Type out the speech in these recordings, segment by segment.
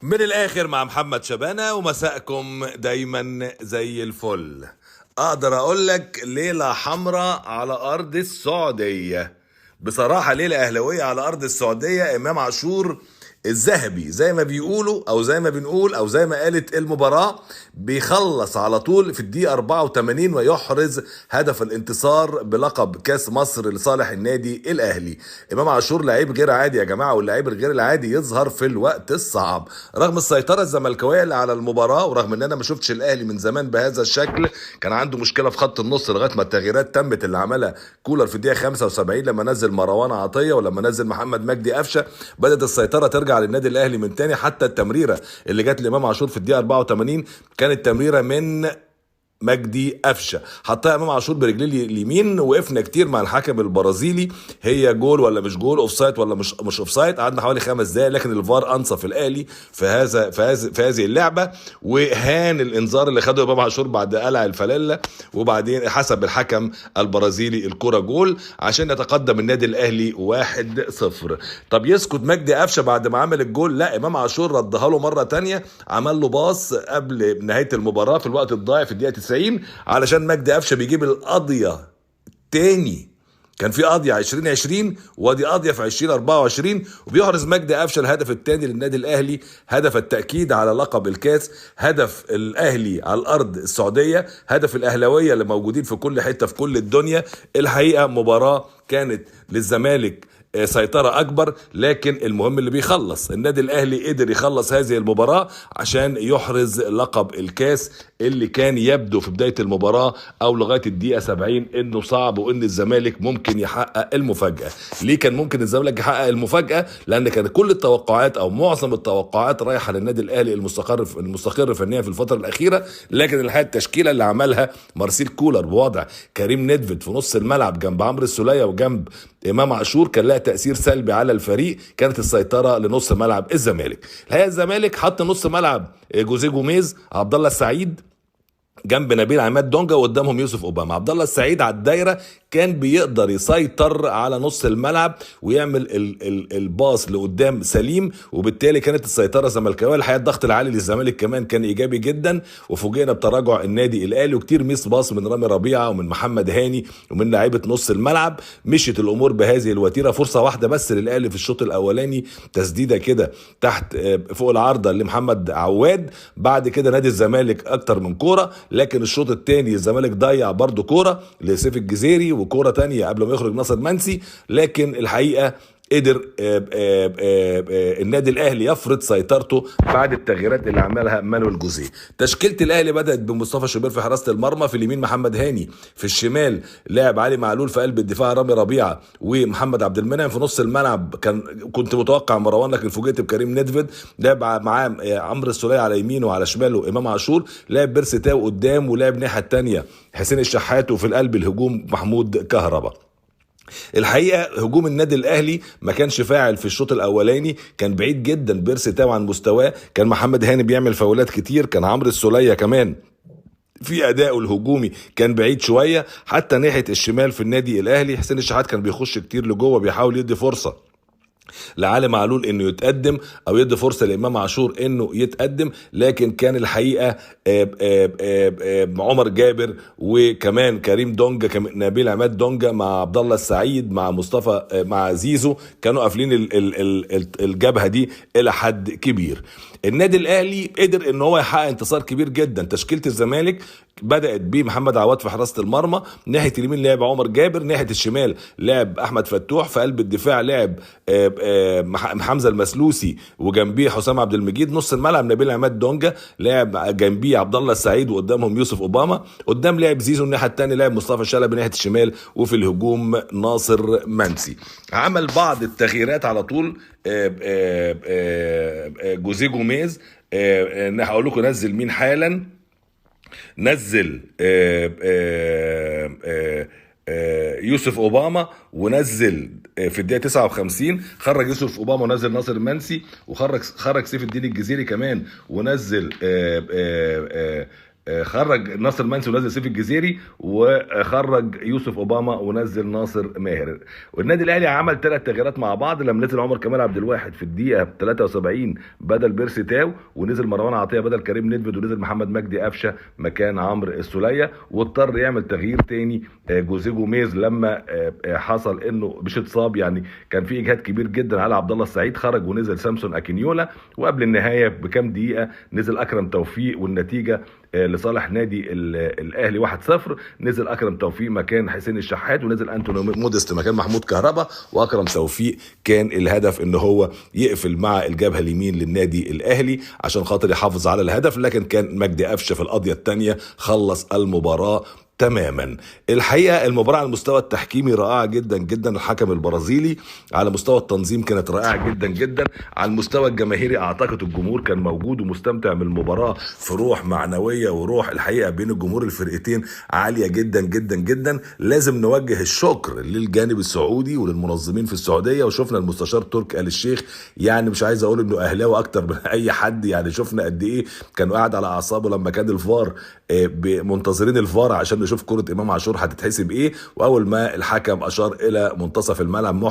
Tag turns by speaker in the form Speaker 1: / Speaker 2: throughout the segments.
Speaker 1: من الآخر مع محمد شبانة، ومساءكم دايما زي الفل. أقدر أقول لك ليلة حمراء على أرض السعودية. بصراحة ليلة أهلوية على أرض السعودية. إمام عاشور الذهبي زي ما بيقولوا أو زي ما بنقول أو زي ما قالت المباراة، بيخلص على طول في الدقيقة 84 ويحرز هدف الانتصار بلقب كاس مصر لصالح النادي الأهلي. إمام عاشور لعيب غير عادي يا جماعة، واللعيب الغير العادي يظهر في الوقت الصعب رغم السيطرة الزملكاوية اللي على المباراة، ورغم ان انا ما شفتش الاهلي من زمان بهذا الشكل. كان عنده مشكلة في خط النص لغاية ما التغييرات تمت اللي عملها كولر في الدقيقة 75 لما نزل مروان عطية ولما نزل محمد مجدي قفشة. بدأت السيطرة ترجع للنادي الاهلي من تاني. حتى التمريرة اللي جت لامام عاشور في الدقيقة 84 كانت تمريرة من مجدي قفشه، حطها امام عاشور برجليه اليمين. وقفنا كتير مع الحكم البرازيلي، هي جول ولا مش جول، اوفسايد ولا مش اوفسايد. قعدنا حوالي 5 دقائق، لكن الفار انصف الاهلي في هذه اللعبه، وهان الانذار اللي خده امام عاشور بعد قلع الفانيلا. وبعدين حسب الحكم البرازيلي الكره جول عشان يتقدم النادي الاهلي 1-0. طب يسكت مجدي قفشه بعد ما عمل الجول؟ لا، امام عاشور ردها له مره تانية، عمل له باص قبل نهايه المباراه في الوقت الضايع في الدقيقه 90 علشان مجدي قفشه بيجيب القضيه تاني. كان في قضيه 2020 وادي قضيه في 2024، وبيحرز مجدي قفشه الهدف الثاني للنادي الاهلي، هدف التاكيد على لقب الكاس، هدف الاهلي على الارض السعوديه، هدف الاهلاويه اللي موجودين في كل حته في كل الدنيا. الحقيقه مباراه كانت للزمالك سيطرة أكبر، لكن المهم اللي بيخلص. النادي الأهلي قدر يخلص هذه المباراة عشان يحرز لقب الكاس اللي كان يبدو في بداية المباراة أو لغاية الدقيقة 70 إنه صعب وإن الزمالك ممكن يحقق المفاجأة. ليه كان ممكن الزمالك يحقق المفاجأة؟ لأن كان كل التوقعات أو معظم التوقعات رايحة للنادي الأهلي المستقر فنيا في الفترة الأخيرة. لكن الحقيقة التشكيلة اللي عملها مارسيل كولر بوضع كريم ندفد في نص الملعب جنب عمرو السولية وجنب امام عاشور كان لها تاثير سلبي على الفريق. كانت السيطره لنص ملعب الزمالك. الحقيقه الزمالك حط نص ملعب جوزيه جوميز، عبد الله السعيد جنب نبيل عماد دونجا، وقدامهم يوسف اوباما. عبد الله السعيد على الدايره كان بيقدر يسيطر على نص الملعب ويعمل الباص لقدام سليم، وبالتالي كانت السيطره زملكاويه. الحقيقه الضغط العالي للزمالك كمان كان ايجابي جدا، وفوجئنا بتراجع النادي الاهلي وكتير ميس باص من رامي ربيعه ومن محمد هاني ومن لعيبه نص الملعب. مشيت الامور بهذه الوتيره. فرصه واحده بس للاهلي في الشوط الاولاني، تسديده كده تحت فوق العارضه لمحمد عواد. بعد كده نادي الزمالك اكتر من كوره، لكن الشوط الثاني الزمالك ضيع برضو كوره لسيف الجزيري وكوره تانية قبل ما يخرج ناصر منسي. لكن الحقيقه قدر النادي الاهلي يفرض سيطرته بعد التغييرات اللي عملها مانويل جوزيه. تشكيله الاهلي بدات بمصطفى شوبير في حراسه المرمى، في اليمين محمد هاني، في الشمال لاعب علي معلول، في قلب الدفاع رامي ربيعه ومحمد عبد المنعم. في نص الملعب كنت متوقع مروان، لكن فوجئت بكريم ندفد. لعب معاه عمرو السولية على يمينه وعلى شماله امام عاشور. لعب بيرسي تاو قدام، ولعب الناحيه الثانيه حسين الشحات، وفي القلب الهجوم محمود كهربا. الحقيقه هجوم النادي الاهلي ما كانش فاعل في الشوط الاولاني، كان بعيد جدا بيرسي تاو عن مستواه. كان محمد هاني بيعمل فاولات كتير، كان عمرو السولية كمان في اداؤه الهجومي كان بعيد شويه. حتى ناحيه الشمال في النادي الاهلي حسين الشحات كان بيخش كتير لجوه، بيحاول يدي فرصه لعلي معلول انه يتقدم او يدي فرصه لامام عاشور انه يتقدم. لكن كان الحقيقه عمر جابر وكمان كريم دونجا، نبيل عماد دونجا مع عبد الله السعيد مع مصطفى مع زيزو كانوا قافلين الجبهه دي الى حد كبير. النادي الاهلي قدر ان هو يحقق انتصار كبير جدا. تشكيله الزمالك بدات بمحمد عواد في حراسه المرمى، ناحيه اليمين لعب عمر جابر، ناحيه الشمال لعب احمد فتوح، في قلب الدفاع لعب حمزه المسلوسي وجنبيه حسام عبد المجيد. نص الملعب نبيل عماد دونجا، لعب جنبيه عبد الله السعيد وقدامهم يوسف اوباما. قدام لعب زيزو، الناحيه الثانيه لعب مصطفى شلبي ناحيه الشمال، وفي الهجوم ناصر منسي. عمل بعض التغييرات على طول جوزيه جوميز. هقول لكم نزل مين حالا. نزل يوسف اوباما، ونزل في الدقيقه 59 خرج يوسف اوباما ونزل ناصر منسي، وخرج سيف الدين الجزيري كمان ونزل خرج ناصر منسي ونزل سيف الجزيري، وخرج يوسف اوباما ونزل ناصر ماهر. والنادي الاهلي عمل 3 تغييرات مع بعض، لما نزل عمر كمال عبد الواحد في الدقيقه 73 بدل بيرسي تاو، ونزل مروان عطيه بدل كريم ندفد، ونزل محمد مجدي قفشه مكان عمرو السوليه. واضطر يعمل تغيير تاني جوزيه جوميز لما حصل انه مش اتصاب، يعني كان في اجهاد كبير جدا على عبد الله السعيد، خرج ونزل سامسون اكينيولا. وقبل النهايه بكام دقيقه نزل اكرم توفيق، والنتيجه لصالح نادي الاهلي 1-0. نزل اكرم توفيق مكان حسين الشحات، ونزل انتوني مودست مكان محمود كهربا. واكرم توفيق كان الهدف ان هو يقفل مع الجبهه اليمين للنادي الاهلي عشان خاطر يحافظ على الهدف، لكن كان مجدي قفشه في القضيه الثانيه خلص المباراه تماما. الحقيقه المباراه على المستوى التحكيمي رائعه جدا جدا، الحكم البرازيلي على مستوى التنظيم كانت رائعه جدا جدا. على المستوى الجماهيري اعتقد الجمهور كان موجود ومستمتع من المباراه في روح معنويه وروح الحقيقه بين الجمهور الفرقتين عاليه جدا جدا جدا. لازم نوجه الشكر للجانب السعودي وللمنظمين في السعوديه، وشفنا المستشار تركي آل الشيخ، يعني مش عايز اقول انه اهلاوي اكتر من اي حد، يعني شفنا قد ايه كان قاعد على اعصابه لما كان الفار منتظرين الفار عشان نشوف كرة امام عاشور هتتحسب ايه. واول ما الحكم اشار الى منتصف الملعب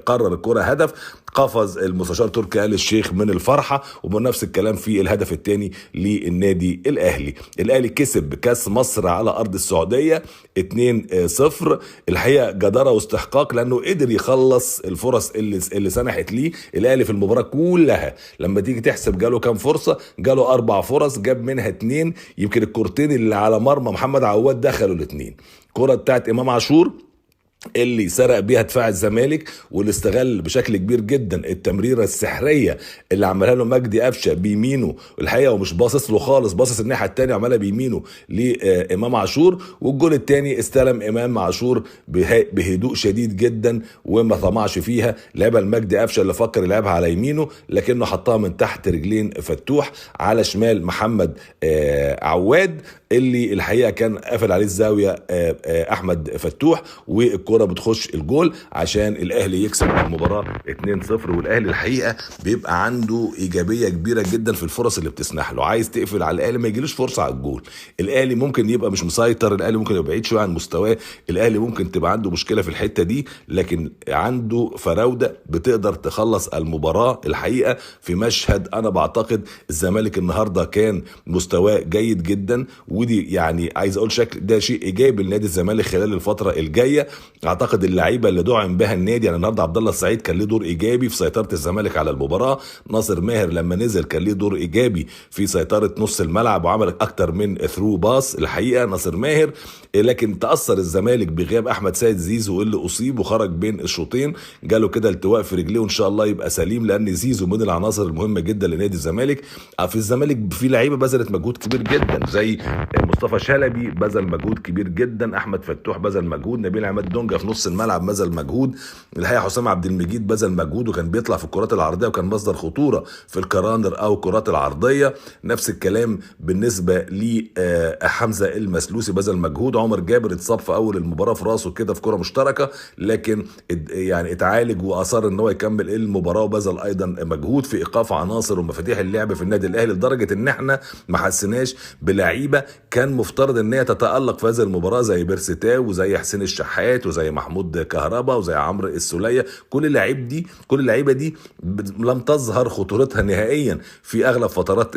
Speaker 1: قرر الكرة هدف، قفز المستشار تركي آل الشيخ من الفرحة. ومن نفس الكلام في الهدف الثاني للنادي الاهلي. الاهلي كسب كاس مصر على ارض السعودية 2-0. الحقيقة جدارة واستحقاق، لانه قدر يخلص الفرص اللي سنحت ليه الاهلي في المباراة كلها. لما تيجي تحسب جاله كام فرصة؟ جاله 4 فرص، جاب منها 2. يمكن الكورتين اللي على مرمى محمد عواد دخلوا ال2. كرة بتاعت امام عاشور اللي سرق بيها دفاع الزمالك، واللي استغل بشكل كبير جدا التمريره السحريه اللي عملها له مجدي قفشه بيمينه الحقيقه، ومش باصص له خالص، باصص الناحيه الثانيه عملها بيمينه لامام عاشور. والجول الثاني استلم امام عاشور بهدوء شديد جدا وما طمعش فيها، لعبها لمجدي قفشه اللي فكر يلعبها على يمينه، لكنه حطها من تحت رجلين فتوح على شمال محمد عواد، اللي الحقيقه كان قافل عليه الزاويه احمد فتوح، والكره بتخش الجول عشان الاهلي يكسب المباراه 2-0. والاهلي الحقيقه بيبقى عنده ايجابيه كبيره جدا في الفرص اللي بتسنح له. عايز تقفل على الاهلي ما يجيلوش فرصه على الجول. الاهلي ممكن يبقى مش مسيطر، الاهلي ممكن يبقى بعيد شويه عن مستواه، الاهلي ممكن تبقى عنده مشكله في الحته دي، لكن عنده فراوده بتقدر تخلص المباراه. الحقيقه في مشهد انا بعتقد الزمالك النهارده كان مستواه جيد جدا، ودي يعني عايز اقول شكل ده شيء ايجابي لنادي الزمالك خلال الفتره الجايه. اعتقد اللعيبه اللي دعم بها النادي، يعني النهارده عبد الله السعيد كان له دور ايجابي في سيطره الزمالك على المباراه، ناصر ماهر لما نزل كان له دور ايجابي في سيطره نص الملعب وعمل اكتر من ثرو باس الحقيقه ناصر ماهر. لكن تاثر الزمالك بغياب احمد سيد زيزو اللي اصيب وخرج بين الشوطين، جاله كده التواء في رجليه، وان شاء الله يبقى سليم، لان زيزو من العناصر المهمه جدا لنادي الزمالك. في الزمالك في لعيبه بذلت مجهود كبير جدا، زي مصطفى شلبي بذل مجهود كبير جدا، احمد فتوح بذل مجهود، نبيل عماد دونجا في نص الملعب بذل مجهود، الحقيقه حسام عبد المجيد بذل مجهود وكان بيطلع في الكرات العرضيه وكان مصدر خطوره في الكرانر او الكرات العرضيه. نفس الكلام بالنسبه لحمزه المسلوسي بذل مجهود، عمر جابر اتصاب في اول المباراه في راسه كده في كره مشتركه، لكن يعني اتعالج واصر ان هو يكمل المباراه وبذل ايضا مجهود في ايقاف عناصر ومفاتيح اللعب في النادي الاهلي، لدرجه ان احنا ما حسيناش بلعيبه كان مفترض ان هي تتالق في هذه المباراه زي بيرسي تاو وزي حسين الشحات وزي محمود كهربا وزي عمرو السوليه. كل اللعيبه دي لم تظهر خطورتها نهائيا في اغلب فترات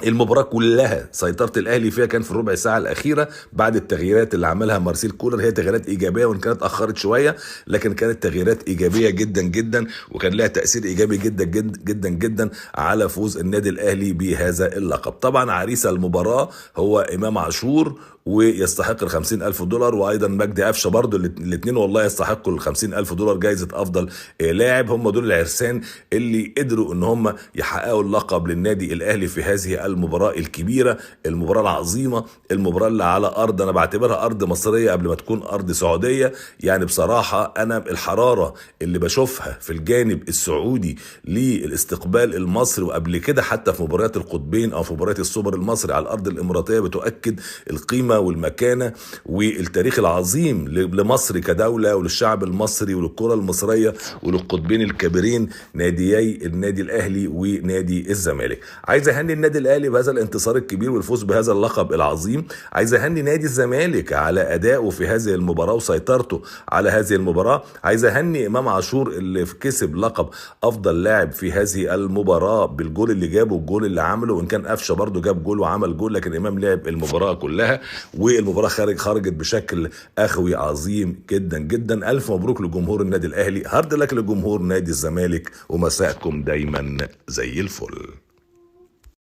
Speaker 1: المباراة كلها سيطرة الأهلي فيها كان في الربع ساعة الأخيرة بعد التغييرات اللي عملها مارسيل كولر. هي تغييرات إيجابية وإن كانت أخرت شوية، لكن كانت تغييرات إيجابية جدا جدا وكان لها تأثير إيجابي جدا جدا جدا جدا على فوز النادي الأهلي بهذا اللقب. طبعا عريس المباراة هو إمام عاشور ويستحق $50,000، وايضا مجدي قفشه برضو الاثنين والله يستحقوا $50,000 جايزه افضل لاعب. هم دول العرسان اللي قدروا ان هم يحققوا اللقب للنادي الاهلي في هذه المباراه الكبيره، المباراه العظيمه، المباراه اللي على ارض انا بعتبرها ارض مصريه قبل ما تكون ارض سعوديه. يعني بصراحه انا الحراره اللي بشوفها في الجانب السعودي للاستقبال المصري، وقبل كده حتى في مباريات القطبين او في مباريات السوبر المصري على الارض الاماراتيه، بتؤكد القيمه والمكانه والتاريخ العظيم لمصر كدوله وللشعب المصري وللكره المصريه وللقطبين الكبيرين ناديي النادي الاهلي ونادي الزمالك. عايز اهني النادي الاهلي الاهلي بهذا الانتصار الكبير والفوز بهذا اللقب العظيم. عايز اهني نادي الزمالك على ادائه في هذه المباراه وسيطرته على هذه المباراه. عايز اهني امام عاشور اللي كسب لقب افضل لاعب في هذه المباراه بالجول اللي جابه والجول اللي عمله، وان كان قفشه برده جاب جول وعمل جول، لكن امام لعب المباراه كلها، والمباراه خرجت بشكل اخوي عظيم جدا جدا. الف مبروك لجمهور النادي الاهلي، هارد لك لجمهور نادي الزمالك، ومساءكم دايما زي الفل.